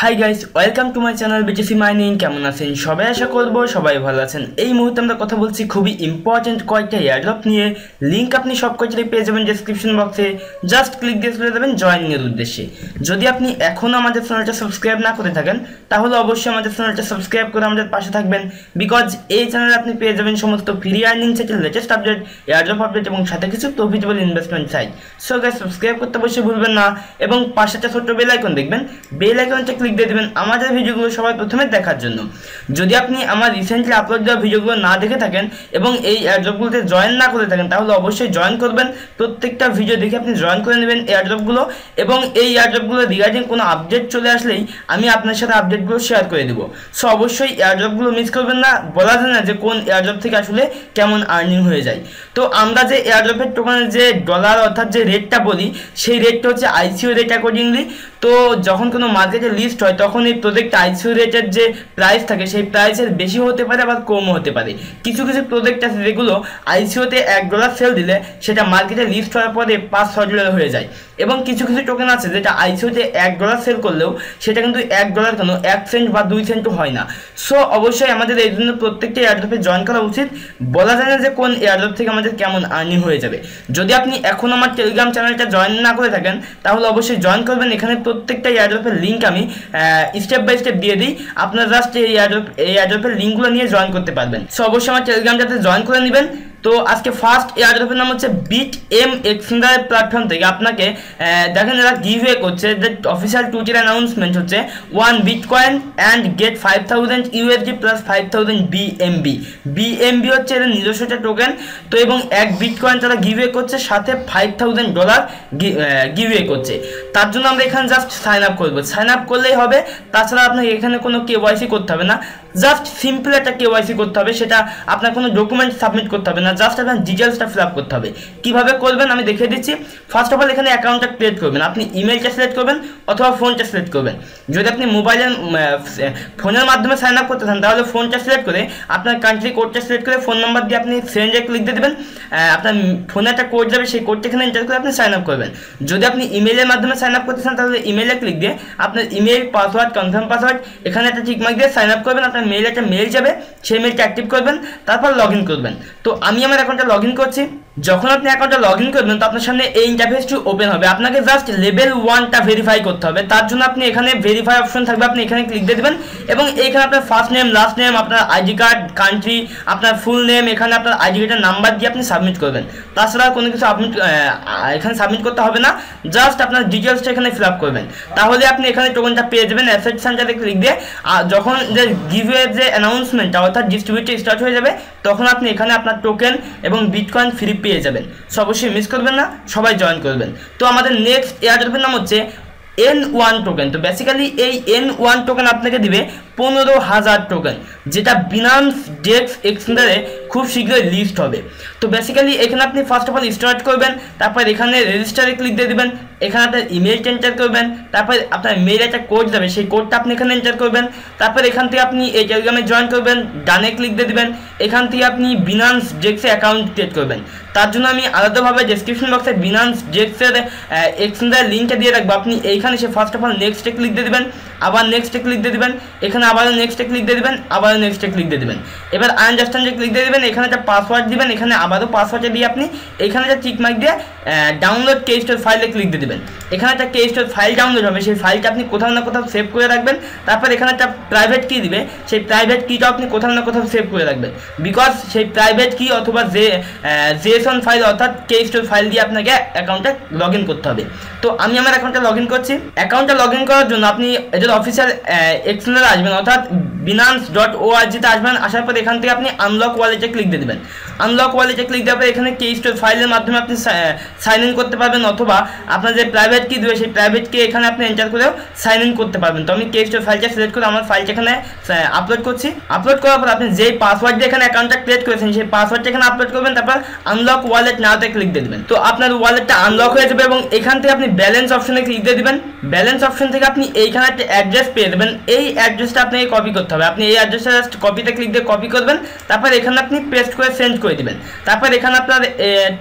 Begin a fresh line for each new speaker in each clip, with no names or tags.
Hi guys, welcome to my channel BTC mining. কেমন আছেন সবাই? আশা করবো সবাই ভালো আছেন। এই মুহূর্তে আমরা কথা বলছি খুবই ইম্পর্টেন্ট কয়েকটা এয়ারড্রপ নিয়ে। লিঙ্ক আপনি সব কয়টাই পেয়ে যাবেন ডেসক্রিপশন বক্সে। জাস্ট ক্লিক দিয়ে চলে যাবেন জয়েনিংয়ের উদ্দেশ্যে। যদি আপনি এখনও আমাদের চ্যানেলটা সাবস্ক্রাইব না করে থাকেন তাহলে অবশ্যই আমাদের চ্যানেলটা সাবস্ক্রাইব করে আমাদের পাশে থাকবেন, বিকজ এই চ্যানেলে আপনি পেয়ে যাবেন সমস্ত ফ্রি আর্নিং সেটের লেটেস্ট আপডেট, এয়ারড্রপ আপডেট এবং সাথে কিছু profitable investment site. So guys, subscribe করতে অবশ্যই ভুলবেন না এবং পাশে একটা ছোট্ট বেল আইকন দেখবেন, বেল আইকনটা ক্লিক দিয়ে দেবেন আমাদের ভিডিওগুলো সবার প্রথমে দেখার জন্য। যদি আপনি আমার রিসেন্টলি আপলোড দেওয়া ভিডিওগুলো না দেখে থাকেন এবং এই এয়ারড্রপগুলোতে জয়েন না করে থাকেন তাহলে অবশ্যই জয়েন করবেন। প্রত্যেকটা ভিডিও দেখে আপনি জয়েন করে নেবেন এয়ারড্রপগুলো, এবং এই এয়ারড্রপগুলো রিগার্ডিং কোনো আপডেট চলে আসলেই আমি আপনার সাথে আপডেটগুলো শেয়ার করে দেবো। সো অবশ্যই এয়ারড্রপগুলো মিস করবেন না। বলা যায় না যে কোন এয়ারড্রপ থেকে আসলে কেমন আর্নিং হয়ে যায়। তো আমরা যে এয়ারড্রপের টোকেনের যে ডলার অর্থাৎ যে রেটটা বলি, সেই রেটটা হচ্ছে আইসিও রেট অ্যাকর্ডিংলি। তো যখন কোনো মার্কেটে লিস্ট হয় তখন এই প্রজেক্ট আইসিও রেটের যে প্রাইস থাকে সেই প্রাইসের বেশি হতে পারে আবার কমও হতে পারে। কিছু কিছু প্রজেক্ট আছে যেগুলো আইসিওতে $1 সেল দিলে সেটা মার্কেটে লিস্ট হওয়ার পরে $5-6 হয়ে যায়, এবং কিছু কিছু টোকেন আছে যেটা আইসিওতে $1 সেল করলেও সেটা কিন্তু $1 কেন 1 সেন্ট বা 2 সেন্টও হয় না। সো অবশ্যই আমাদের এই জন্য প্রত্যেকটা এয়ারড্রপে জয়েন করা উচিত। বলা যায় না যে কোন এয়ারড্রপ থেকে আমাদের কেমন আর্নিং হয়ে যাবে। যদি আপনি এখন আমার টেলিগ্রাম চ্যানেলটা জয়েন না করে থাকেন তাহলে অবশ্যই জয়েন করবেন। এখানে প্রত্যেকটা এয়ারড্রপের লিঙ্ক আমি স্টেপ বাই স্টেপ দিয়ে দিই, আপনারা জাস্ট এই এয়ারড্রপের লিঙ্কগুলো নিয়ে জয়েন করতে পারবেন। সো অবশ্যই আমার টেলিগ্রামটাতে জয়েন করে নেবেন। তো আজকে ফার্স্ট এয়ারড্রপের নাম হচ্ছে বিট এম এক্সচেঞ্জার প্ল্যাটফর্ম থেকে আপনাকে দেখেন এরা গিভওয়ে করছে। যে অফিসিয়াল টুইটার অ্যানাউন্সমেন্ট হচ্ছে 1 bitcoin and get 5000 USD plus 5000 BNB। BNB হচ্ছে এদের নিজস্ব একটা টোকেন। তো এবং 1 বিটকয়েন তারা গিভওয়ে করছে, সাথে $5000 গিভওয়ে করছে। তার জন্য আমরা এখানে জাস্ট সাইন আপ করবো। সাইন আপ করলেই হবে, তাছাড়া আপনাকে এখানে কোনো KYC করতে হবে না। জাস্ট সিম্পল একটা KYC করতে হবে, সেটা আপনার কোনো ডকুমেন্ট সাবমিট করতে হবে না, জাস্ট আপনার ডিটেলসটা ফিল আপ করতে হবে। কীভাবে করবেন আমি দেখিয়ে দিচ্ছি। ফার্স্ট অফ অল এখানে অ্যাকাউন্টটা ক্রিয়েট করবেন। আপনি ইমেলটা সিলেক্ট করবেন অথবা ফোনটা সিলেক্ট করবেন। যদি আপনি মোবাইলের ফোনের মাধ্যমে সাইন আপ করতে চান তাহলে ফোনটা সিলেক্ট করে আপনার কান্ট্রি কোডটা সিলেক্ট করে ফোন নাম্বার দিয়ে আপনি সেন্ডে ক্লিক দিয়ে দেবেন। আপনার ফোনে একটা কোড যাবে, সেই কোডটা এখানে এন্টার করে আপনি সাইন আপ করবেন। যদি আপনি ইমেলের মাধ্যমে সাইন আপ করতে চান তাহলে ইমেলে ক্লিক দিয়ে আপনার ইমেল, পাসওয়ার্ড, কনফার্ম পাসওয়ার্ড এখানে একটা টিকমার্ক দিয়ে সাইন আপ করবেন। আপনার মেইলে একটা মেইল যাবে, সেই মেইলটা অ্যাক্টিভ করবেন, তারপর লগ ইন করবেন। তো আমি আমার অ্যাকাউন্টটা লগ ইন করছি। যখন আপনি অ্যাকাউন্টটা লগ ইন করবেন তো আপনার সামনে এই ইন্টারফেসটি ওপেন হবে। আপনাকে জাস্ট লেভেল 1টা ভেরিফাই করতে হবে। তার জন্য আপনি এখানে ভেরিফাই অপশন থাকবে, আপনি এখানে ক্লিক দিয়ে দেবেন, এবং এইখানে আপনার ফার্স্ট নেম, লাস্ট নেম, আপনার আইডি কার্ড, কান্ট্রি, আপনার ফুল নেম, এখানে আপনার আইডি কার্ডের নাম্বার দিয়ে আপনি সাবমিট করবেন। তাছাড়া কোনো কিছু এখানে সাবমিট করতে হবে না, জাস্ট আপনার ডিটেলসটা এখানে ফিল আপ করবেন। তাহলে আপনি এখানে টোকেনটা পেয়ে যাবেন। অ্যাসেট সেন্টারে ক্লিক দিয়ে যখন যে গিভওয়ে যে অ্যানাউন্সমেন্টটা অর্থাৎ ডিস্ট্রিবিউটটা স্টার্ট হয়ে যাবে তখন আপনি এখানে আপনার টোকেন এবং বিটকয়েন ফ্রি পেয়ে যাবেন। সো অবশ্যই মিস করবেন না, সবাই জয়েন করবেন। তো আমাদের নেক্সট এয়ারড্রপের নাম হচ্ছে N1 টোকেন। তো বেসিক্যালি এই N1 টোকেন আপনাকে দিবে 15,000 টোকেন, যেটা বিনান্স ডেক্স এক্সচেঞ্জারে খুব শীঘ্রই লিস্ট হবে। তো বেসিক্যালি এখানে আপনি ফার্স্ট অফ অল স্টার্ট করবেন, তারপর এখানে রেজিস্টারে ক্লিক দিয়ে দেবেন, এখানে আপনার ইমেলটা এন্টার করবেন, তারপর আপনার মেইলে একটা কোড যাবে, সেই কোডটা আপনি এখানে এন্টার করবেন। তারপর এখান থেকে আপনি এই টেলিগ্রামে জয়েন করবেন, ডানে ক্লিক দিয়ে দেবেন। এখান থেকে আপনি বিনান্স ডেক্সে অ্যাকাউন্ট ক্রিয়েট করবেন। তার জন্য আমি আলাদাভাবে ডেসক্রিপশন বক্সে বিনান্স ডেক্সের এক্সচেঞ্জার লিঙ্কটা দিয়ে রাখবো। আপনি এইখানে এসে ফার্স্ট অফ অল নেক্সটে ক্লিক দিয়ে দেবেন, আবার নেক্সটে ক্লিক দিয়ে দেবেন, এখানে আবারও নেক্সটে ক্লিক দিয়ে দেবেন, আবারও নেক্সটে ক্লিক দিয়ে দেবেন। এবার আন্ডারস্ট্যান্ডে ক্লিক দিয়ে দেবেন, এখানে একটা পাসওয়ার্ড দিবেন, এখানে আবারও পাসওয়ার্ডটা দিয়ে আপনি এখানে একটা টিকমার্ক দিয়ে ডাউনলোড কে স্টোর ফাইলে ক্লিক দিয়ে দেবেন। এখানে একটা কে স্টোর ফাইল ডাউনলোড হবে, সেই ফাইলটা আপনি কোথাও না কোথাও সেভ করে রাখবেন। তারপর এখানে একটা প্রাইভেট কি দিবে, সেই প্রাইভেট কিটা আপনি কোথাও না কোথাও সেভ করে রাখবেন, বিকজ সেই প্রাইভেট কি অথবা জেসন ফাইল অর্থাৎ কে স্টোর ফাইল দিয়ে আপনাকে অ্যাকাউন্টটা লগ ইন করতে হবে। তো আমি আমার অ্যাকাউন্টটা লগ ইন করছি। অ্যাকাউন্টটা লগ ইন করার জন্য আপনি এদের অফিসিয়াল এক্সচেঞ্জারে আসবেন অর্থাৎ binance.org-তে আসবেন। আসার পর এখান থেকে আপনি আনলক ওয়ালেটে ক্লিক দিয়ে দেবেন। আনলক ওয়ালেটে ক্লিক দেওয়ার পর এখানে কে স্টোর ফাইলের মাধ্যমে আপনি সাইন ইন করতে পারবেন, অথবা আপনার যে প্রাইভেট কি দেবে সেই প্রাইভেট কি এখানে আপনি এন্টার করেও সাইন ইন করতে পারবেন। তো আমি কে স্টোর ফাইলটা সিলেক্ট করে আমার ফাইলটা এখানে আপলোড করছি। আপলোড করার পর আপনি যেই পাসওয়ার্ড দিয়ে এখানে অ্যাকাউন্টটা ক্রিয়েট করেছেন সেই পাসওয়ার্ডটা এখানে আপলোড করবেন, তারপর আনলক ওয়ালেট নাওতে ক্লিক দিয়ে দেবেন। তো আপনার ওয়ালেটটা আনলক হয়ে যাবে এবং এখান থেকে আপনি ব্যালেন্স অপশনে ক্লিক দিয়ে দিবেন। ব্যালেন্স অপশন থেকে আপনি এইখানে একটা অ্যাড্রেস পেয়ে দেবেন। এই অ্যাড্রেসটা আপনাকে কপি করতে হবে। আপনি এই অ্যাড্রেসটা জাস্ট কপিতে ক্লিক দিয়ে কপি করবেন, তারপর এখানে আপনি পেস্ট করে সেন্ড করে করে দিবেন। তারপর এখানে আপনার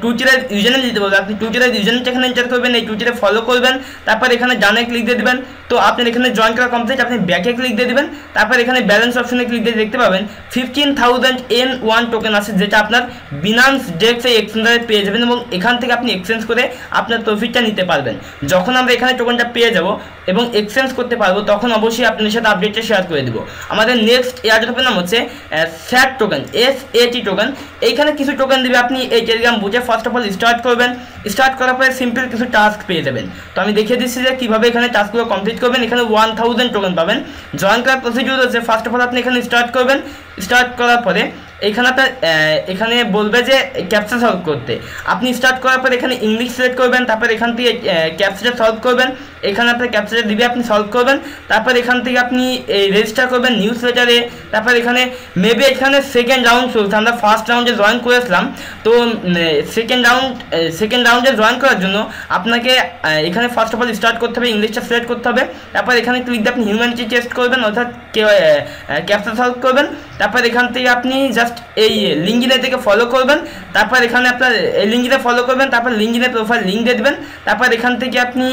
টুইটারের ইউজারনেম দিতে বলবে, আপনি টুইটারের ইউজারনেমটা এখানে এন্টার করবেন, এই টুইটারে ফলো করবেন, তারপর এখানে ডানে ক্লিক দিয়ে দিবেন। তো আপনার এখানে জয়েন করা কমপ্লিট, আপনি ব্যাকে ক্লিক দিয়ে দিবেন। তারপর এখানে ব্যালেন্স অপশনে ক্লিক দিয়ে দেখতে পাবেন 15,000 N1 টোকেন আছে, যেটা আপনার বিনান্স ডেক্স এই এক্সচেঞ্জারে পেয়ে যাবেন এবং এখান থেকে আপনি এক্সচেঞ্জ করে আপনার প্রফিটটা নিতে পারবেন। যখন আমরা এখানে টোকেনটা পেয়ে যাব এবং এক্সচেঞ্জ করতে পারবো তখন অবশ্যই আপনাদের সাথে আপডেটটা শেয়ার করে দেবো। আমাদের নেক্সট এয়ারড্রপের নাম হচ্ছে স্যাট টোকেন, SAT টোকেন। এইখানে কিছু টোকেন দিবে, আপনি এই টেলিগ্রাম বুঝে ফার্স্ট অফ অল স্টার্ট করবেন। স্টার্ট করার পরে সিম্পল কিছু টাস্ক পেয়ে যাবেন। তো আমি দেখিয়ে দিচ্ছি যে কীভাবে এখানে টাস্কগুলো কমপ্লিট করবেন। এখানে 1000 টোকেন পাবেন। জয়েন করার প্রসিডিউর হচ্ছে ফার্স্ট অফ অল আপনি এখানে স্টার্ট করবেন। স্টার্ট করার পরে এখানে আপনার এখানে বলবে যে ক্যাপচা সলভ করতে, আপনি স্টার্ট করার পর এখানে ইংলিশ সিলেক্ট করবেন, তারপর এখান থেকে ক্যাপচাটা সলভ করবেন। এখানে আপনার ক্যাপচাটা দিবে, আপনি সলভ করবেন। তারপর এখান থেকে আপনি এই রেজিস্টার করবেন নিউজ লেটারে। তারপর এখানে মেবি এখানে সেকেন্ড রাউন্ড চলছে, আমরা ফার্স্ট রাউন্ডে জয়েন করেছিলাম। তো সেকেন্ড রাউন্ডে জয়েন করার জন্য আপনাকে এখানে ফার্স্ট অফ অল স্টার্ট করতে হবে, ইংলিশটা সিলেক্ট করতে হবে। তারপর এখানে ক্লিক দিয়ে আপনি হিউম্যানিটি টেস্ট করবেন, অর্থাৎ ক্যাপচা সলভ করবেন। তারপর এখান থেকে আপনি জাস্ট এই লিঙ্কডিনে থেকে ফলো করবেন। তারপর এখানে আপনার এই লিঙ্কডিনে ফলো করবেন, তারপর লিঙ্কডিনে প্রোফাইল লিঙ্ক দিয়ে দেবেন। তারপর এখান থেকে আপনি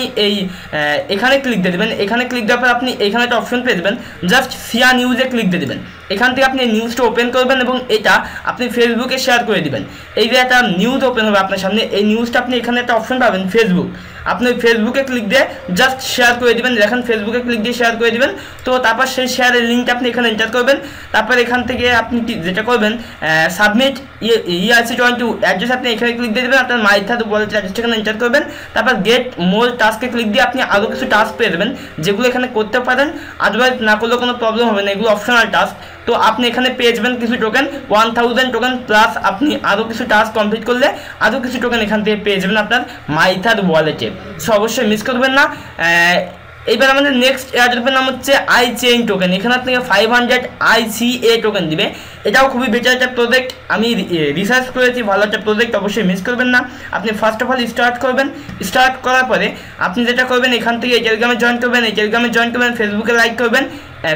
এখানে ক্লিক দিয়ে দেবেন। এখানে ক্লিক দেওয়ার পর আপনি এখানে একটা অপশন পেয়ে দেবেন, জাস্ট শেয়ার নিউজে ক্লিক দিয়ে দেবেন। এখান থেকে আপনি নিউজটা ওপেন করবেন এবং এটা আপনি ফেসবুকে শেয়ার করে দিবেন। এই যে একটা নিউজ ওপেন হবে আপনার সামনে, এই নিউজটা আপনি এখানে একটা অপশন পাবেন ফেসবুক, আপনি ফেসবুকে ক্লিক দিয়ে জাস্ট শেয়ার করে দিবেন। দেখেন ফেসবুকে ক্লিক দিয়ে শেয়ার করে দিবেন। তো তারপর সেই শেয়ারের লিঙ্কটা আপনি এখানে এন্টার করবেন। তারপর এখান থেকে আপনি যেটা করবেন সাবমিট ERC-20 অ্যাড্রেস, আপনি এখানে ক্লিক দিয়ে দেবেন। আপনার মাইথাদ ওয়ালেটের অ্যাড্রেসটা এখানে এন্টার করবেন। তারপর গেট মোর টাস্কে ক্লিক দিয়ে আপনি আরও কিছু টাস্ক পেয়ে দেবেন, যেগুলো এখানে করতে পারেন। আদারওয়াইজ না করলেও কোনো প্রবলেম হবে না, এগুলো অপশনাল টাস্ক। তো আপনি এখানে পেয়ে যাবেন কিছু টোকেন, 1000 টোকেন প্লাস আপনি আরও কিছু টাস্ক কমপ্লিট করলে আরও কিছু টোকেন এখান থেকে পেয়ে যাবেন আপনার মাইথাদ ওয়ালেটে। সো অবশ্যই মিস করবেন না। এইবার আমাদের নেক্সট এয়ারড্রপের নাম হচ্ছে iChain টোকেন। এখানে আপনাকে 500 ICA টোকেন দিবে। এটাও খুবই বেটার একটা প্রজেক্ট, আমি রিসার্চ করেছি, ভালো একটা প্রজেক্ট, অবশ্যই মিস করবেন না। আপনি ফার্স্ট অফ অল স্টার্ট করবেন। স্টার্ট করার পরে আপনি যেটা করবেন এখান থেকে এই টেলিগ্রামে জয়েন করবেন, ফেসবুকে লাইক করবেন,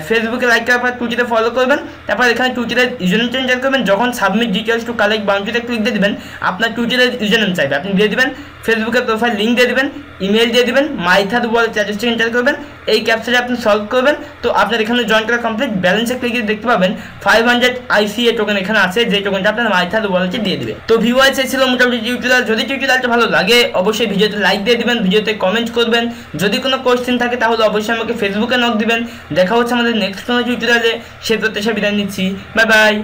ফেসবুকে লাইক করার পর টুইটারে ফলো করবেন। তারপর এখানে টুইটারের ইউজারনেম এন্টার করবেন। যখন সাবমিট ডিটেলস টু কালেক্ট বাউন্ডারিতে ক্লিক দিয়ে দেবেন, আপনার টুইটারের ইউজারনেম চাইবে, আপনি দিয়ে দেবেন। ফেসবুকের প্রোফাইল লিঙ্ক দিয়ে দেবেন, ইমেল দিয়ে দেবেন, মাইথাদ ওয়ালেট অ্যাড্রেসটা এন্টার করবেন, এই ক্যাপচাটা আপনি সলভ করবেন। তো আপনার এখানে জয়েন করা কমপ্লিট। ব্যালেন্সে ক্লিক দিয়ে দেখতে পাবেন 500 ICA টোকেন এখানে আছে, যে টোকেনটা আপনার মাইথাদ ওয়ালেটে দিয়ে দেবে। তো ভিউয়ার্স এই ছিল মোটামুটি টিউটোরিয়াল। যদি টিউটোরিয়ালটা ভালো লাগে অবশ্যই ভিডিওতে লাইক দিয়ে দিবেন, ভিডিওতে কমেন্ট করবেন। যদি কোনো কোশ্চেন থাকে তাহলে অবশ্যই আমাকে ফেসবুকে নক দিবেন। দেখা হচ্ছে আমাদের নেক্সট কোনো টিউটোরিয়ালে। সে প্রত্যাশা বিদায় নিচ্ছি, বাই বাই।